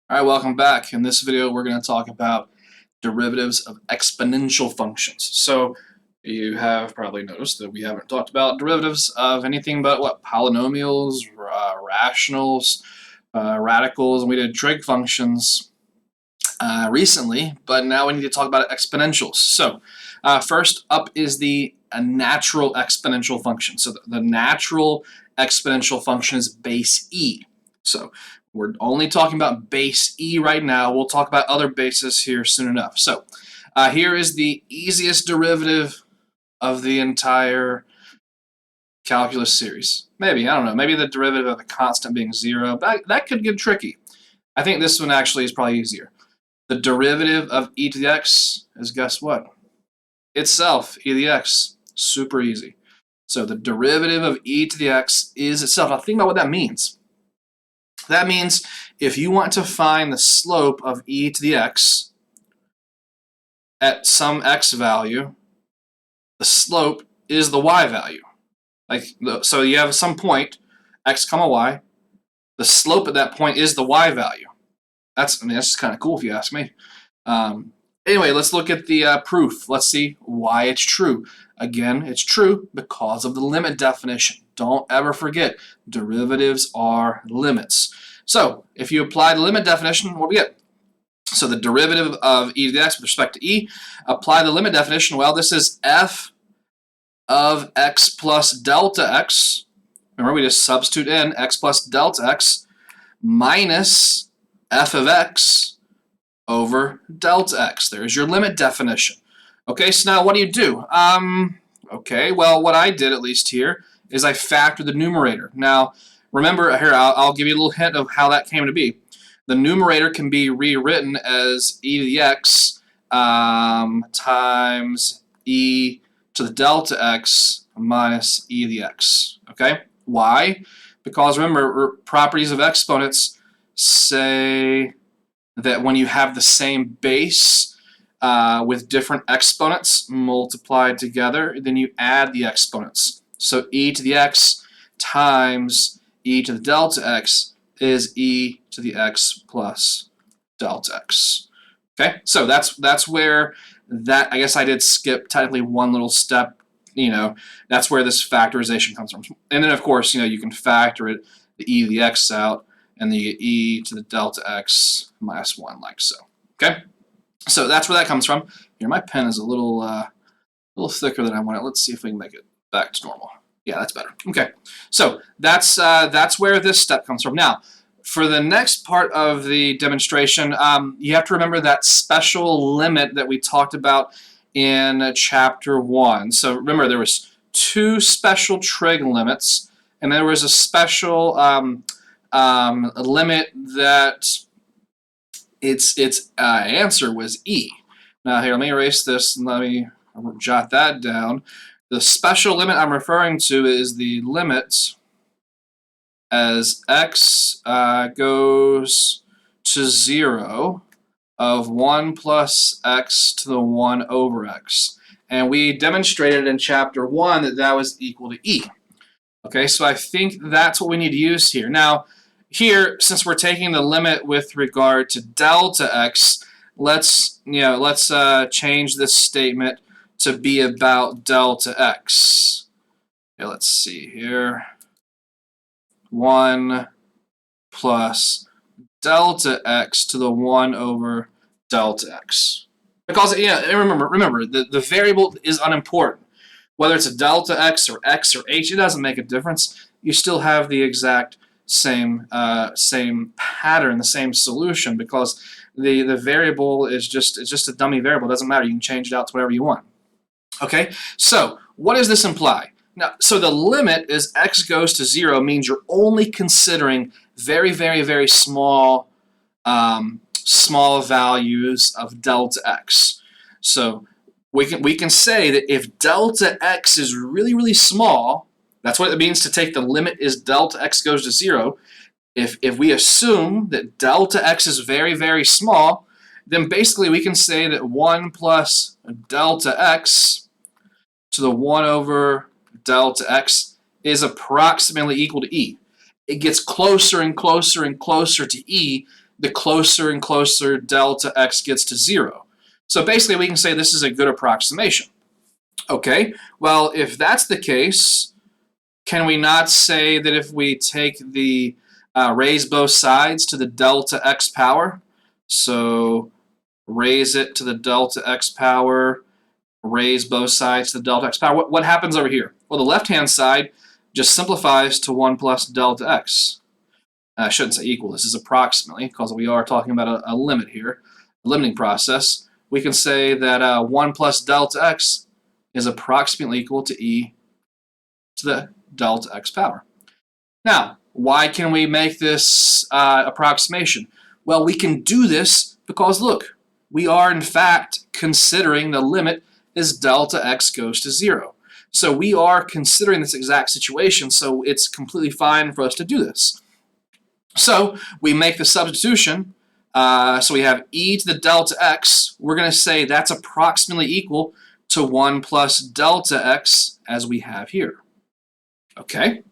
All right, welcome back. In this video, we're going to talk about derivatives of exponential functions. So you have probably noticed that we haven't talked about derivatives of anything but what? Polynomials, rationals, radicals, and we did trig functions recently, but now we need to talk about exponentials. So first up is the natural exponential function. So the natural exponential function is base e. So we're only talking about base e right now. We'll talk about other bases here soon enough. So here is the easiest derivative of the entire calculus series. Maybe, I don't know, maybe the derivative of the constant being 0, but that could get tricky. I think this one actually is probably easier. The derivative of e to the x is, guess what? Itself, e to the x. Super easy. So the derivative of e to the x is itself. Now think about what that means. That means if you want to find the slope of e to the x at some x value, the slope is the y value. So you have some point, x comma y, the slope at that point is the y value. That's just kind of cool if you ask me. Anyway, let's look at the proof. Let's see why it's true. Again, it's true because of the limit definition. Don't ever forget, derivatives are limits. So if you apply the limit definition, what do we get? So the derivative of e to the x with respect to e, apply the limit definition. Well, this is f of x plus delta x. Remember, we just substitute in x plus delta x minus f of x over delta x. There's your limit definition. Okay, so now what do you do? Okay, well, what I did at least here is I factored the numerator. Now, remember, here, I'll give you a little hint of how that came to be. The numerator can be rewritten as e to the x times e to the delta x minus e to the x. Okay, why? Because remember, properties of exponents say that when you have the same base with different exponents multiplied together, then you add the exponents. So e to the x times e to the delta x is e to the x plus delta x. Okay, so that's where that, I guess I did skip technically one little step. That's where this factorization comes from. And then of course, you can factor it, the e to the x out, and then you get e to the delta x minus 1, like so. Okay, so that's where that comes from. Here, my pen is a little thicker than I want it. Let's see if we can make it back to normal. Yeah, that's better. Okay, so that's where this step comes from. Now, for the next part of the demonstration, you have to remember that special limit that we talked about in chapter 1. So remember, there was 2 special trig limits, and there was a special limit that its answer was e. Now here, let me erase this and let me jot that down. The special limit I'm referring to is the limit as x goes to 0 of 1 plus x to the 1 over x. And we demonstrated in chapter 1 that that was equal to e. Okay, so I think that's what we need to use here. Now, here, since we're taking the limit with regard to delta x, let's change this statement to be about delta x. Okay, let's see here. 1 plus delta x to the 1 over delta x. Because remember the variable is unimportant. Whether it's a delta x or h, it doesn't make a difference. You still have the exact same pattern, the same solution, because the variable is just a dummy variable. It doesn't matter. You can change it out to whatever you want. Okay, so what does this imply? Now, so the limit as x goes to 0 means you're only considering very, very, very small values of delta x. So we can say that if delta x is really, really small, that's what it means to take the limit as delta x goes to 0. If we assume that delta x is very, very small, then basically we can say that 1 plus delta x to the 1 over delta x is approximately equal to e. It gets closer and closer and closer to e the closer and closer delta x gets to 0. So basically we can say this is a good approximation. Okay, well, if that's the case, can we not say that if we take the raise both sides to the delta x power, so raise it to the delta x power, raise both sides to the delta x power, what happens over here? Well, the left-hand side just simplifies to 1 plus delta x. I shouldn't say equal, this is approximately, because we are talking about a limit here, a limiting process. We can say that 1 plus delta x is approximately equal to e to the delta x power. Now, why can we make this approximation? Well, we can do this because, look, we are in fact considering the limit as delta x goes to 0. So we are considering this exact situation, so it's completely fine for us to do this. So we make the substitution, so we have e to the delta x. We're going to say that's approximately equal to 1 plus delta x as we have here. Okay?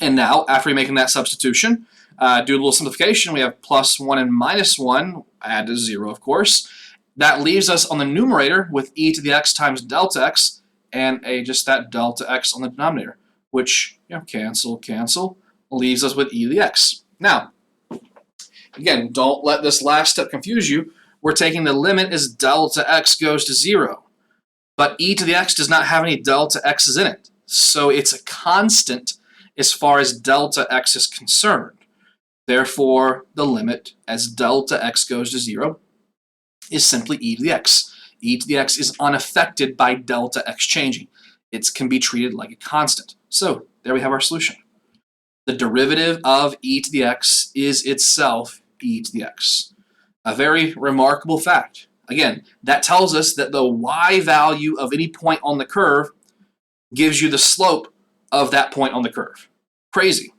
And now, after making that substitution, do a little simplification. We have plus 1 and minus 1, add to 0, of course. That leaves us on the numerator with e to the x times delta x and just that delta x on the denominator, which, cancel, cancel, leaves us with e to the x. Now, again, don't let this last step confuse you. We're taking the limit as delta x goes to 0. But e to the x does not have any delta x's in it. So it's a constant as far as delta x is concerned. Therefore, the limit as delta x goes to 0 is simply e to the x. E to the x is unaffected by delta x changing. It can be treated like a constant. So there we have our solution. The derivative of e to the x is itself e to the x. A very remarkable fact. Again, that tells us that the y value of any point on the curve gives you the slope of that point on the curve. Crazy.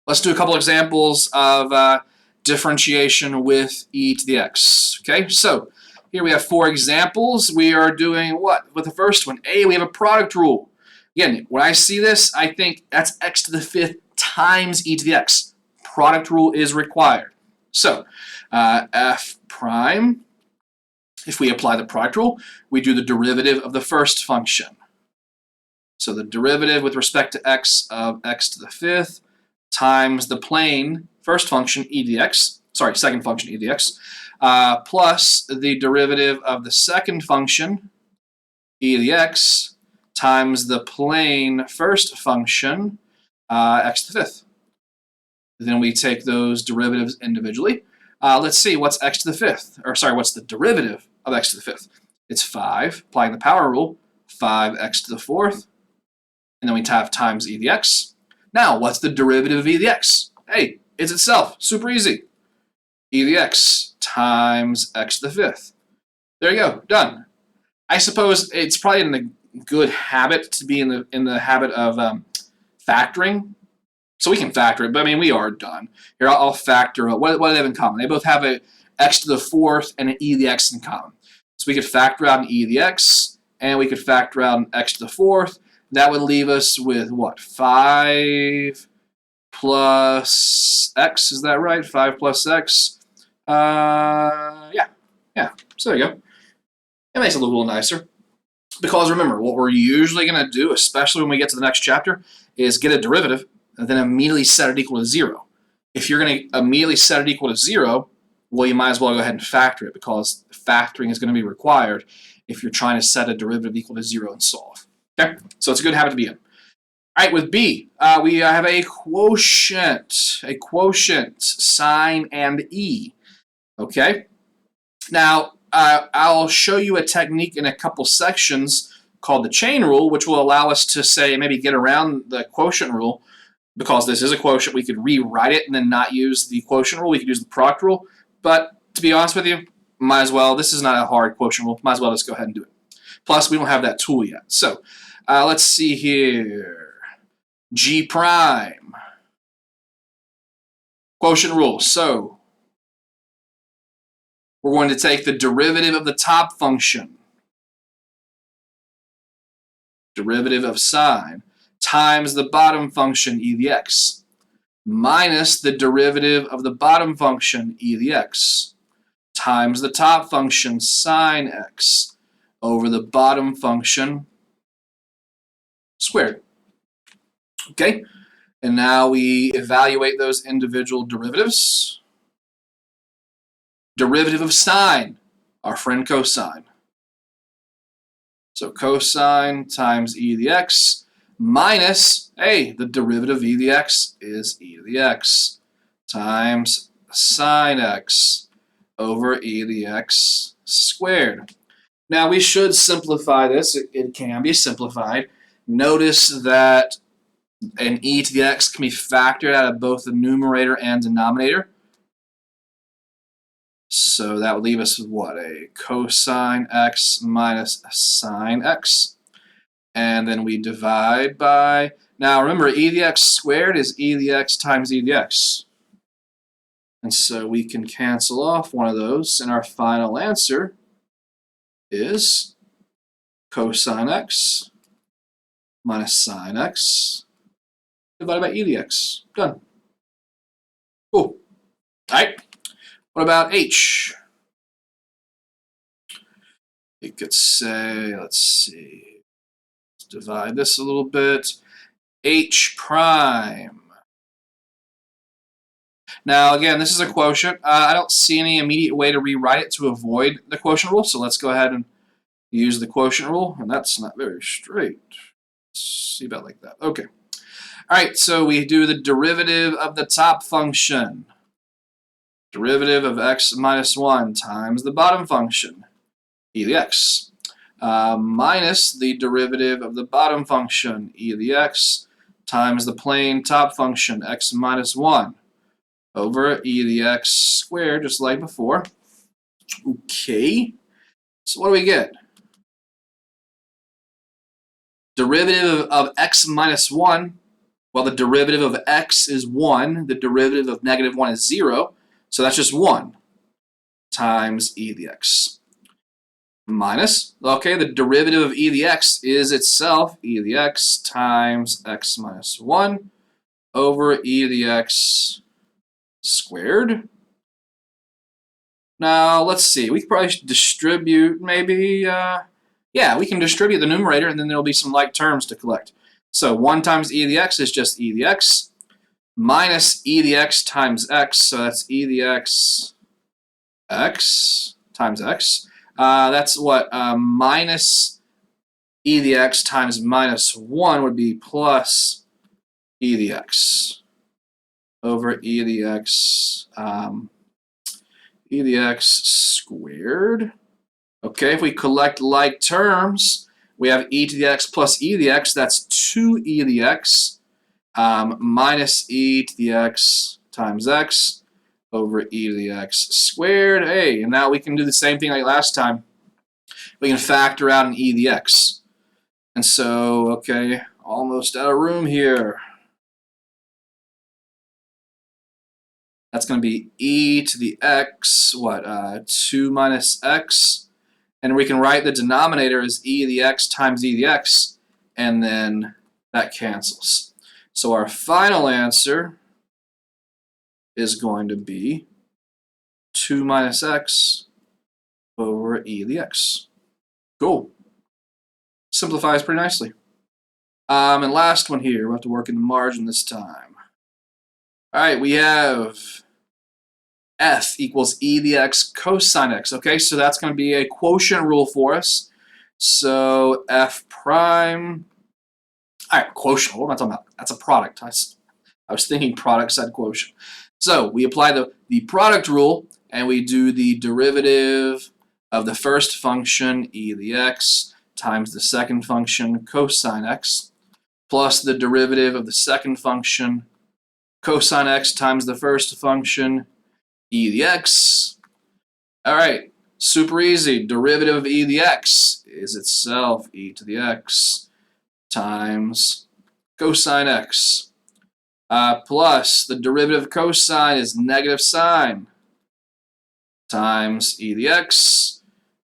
Let's do a couple examples of differentiation with e to the x. Okay, so here we have 4 examples. We are doing what with the first one? A, we have a product rule. Again, when I see this, I think that's x to the 5th times e to the x. Product rule is required. So f prime, if we apply the product rule, we do the derivative of the first function. So the derivative with respect to x of x to the 5th times the plane first function e to the x, sorry, second function e to the x, plus the derivative of the second function e to the x times the plane first function x to the 5th. Then we take those derivatives individually. Let's see, what's x to the 5th? Or sorry, what's the derivative of x to the 5th? It's 5, applying the power rule, 5x to the 4th. And then we have times e to the x. Now, what's the derivative of e to the x? Hey, it's itself. Super easy. E to the x times x to the 5th. There you go. Done. I suppose it's probably in the good habit to be in the habit of factoring. So we can factor it, but I mean, we are done. Here, I'll factor. What do they have in common? They both have a x to the 4th and an e to the x in common. So we could factor out an e to the x, and we could factor out an x to the 4th. That would leave us with what? 5 plus x, is that right? 5 plus x. Yeah. So there you go. It makes it look a little nicer. Because remember, what we're usually going to do, especially when we get to the next chapter, is get a derivative and then immediately set it equal to 0. If you're going to immediately set it equal to 0, well, you might as well go ahead and factor it, because factoring is going to be required if you're trying to set a derivative equal to 0 and solve. Okay, so it's a good habit to be in. All right, with B, we have a quotient, sine and e. Okay, now I'll show you a technique in a couple sections called the chain rule, which will allow us to say maybe get around the quotient rule. Because this is a quotient, we could rewrite it and then not use the quotient rule. We could use the product rule. But to be honest with you, might as well. This is not a hard quotient rule. Might as well just go ahead and do it. Plus, we don't have that tool yet. So let's see here. G prime. Quotient rule. So we're going to take the derivative of the top function, derivative of sine, times the bottom function e to the x. minus the derivative of the bottom function, e to the x, times the top function, sine x, over the bottom function squared. Okay, and now we evaluate those individual derivatives. Derivative of sine, our friend cosine. So cosine times e to the x minus, hey, the derivative of e to the x is e to the x times sine x over e to the x squared. Now we should simplify this. It can be simplified. Notice that an e to the x can be factored out of both the numerator and denominator. So that would leave us with what? A cosine x minus sine x. And then we divide by, now remember, e to the x squared is e to the x times e to the x. And so we can cancel off one of those, and our final answer is cosine x minus sine x divided by e to the x. Done. Cool. All right. What about h? You could say, let's see, let's divide this a little bit. H prime. Now, again, this is a quotient. I don't see any immediate way to rewrite it to avoid the quotient rule, so let's go ahead and use the quotient rule, and that's not very straight. Let's see about like that. Okay. All right, so we do the derivative of the top function. Derivative of x minus 1 times the bottom function, e to the x, minus the derivative of the bottom function, e to the x, times the plain top function, x minus 1, over e to the x squared, just like before. Okay, so what do we get? Derivative of x minus 1, well, the derivative of x is 1, the derivative of negative 1 is 0, so that's just 1 times e to the x. Minus, okay, the derivative of e to the x is itself e to the x times x minus 1 over e to the x squared. Now, let's see, we could probably distribute maybe, yeah, we can distribute the numerator and then there'll be some like terms to collect. So 1 times e to the x is just e to the x minus e to the x times x, so that's e to the x times x. That's what? Minus e to the x times minus 1 would be plus e to the x over e to the x, e to the x squared. Okay, if we collect like terms, we have e to the x plus e to the x, that's 2e to the x minus e to the x times x over e to the x squared. Hey, and now we can do the same thing like last time. We can factor out an e to the x. And so, okay, almost out of room here. That's going to be e to the x, what, 2 minus x. And we can write the denominator as e to the x times e to the x, and then that cancels. So our final answer is going to be 2 minus x over e to the x. Cool. Simplifies pretty nicely. And last one here, we'll have to work in the margin this time. All right, we have f equals e to the x cosine x. Okay, so that's going to be a quotient rule for us. So f prime. All right, quotient. What am I talking about? That's a product. I was thinking product side quotient. So we apply the product rule, and we do the derivative of the first function, e to the x, times the second function, cosine x, plus the derivative of the second function, cosine x, times the first function, e to the x. All right, super easy. Derivative of e to the x is itself e to the x times cosine x. Plus the derivative of cosine is negative sine times e to the x.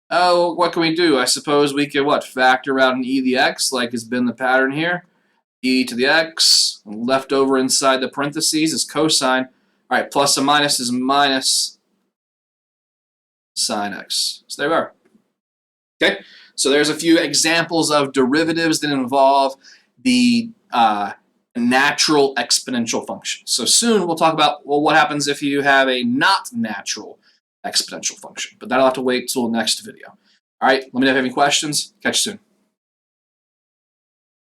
Oh, what can we do? I suppose we could, what, factor out an e to the x like has been the pattern here. E to the x, And left over inside the parentheses is cosine. All right, plus and minus is minus sine x. So there we are. Okay, so there's a few examples of derivatives that involve the natural exponential function. So soon we'll talk about, well, what happens if you have a not natural exponential function. But that'll have to wait till next video. All right, let me know if you have any questions. Catch you soon.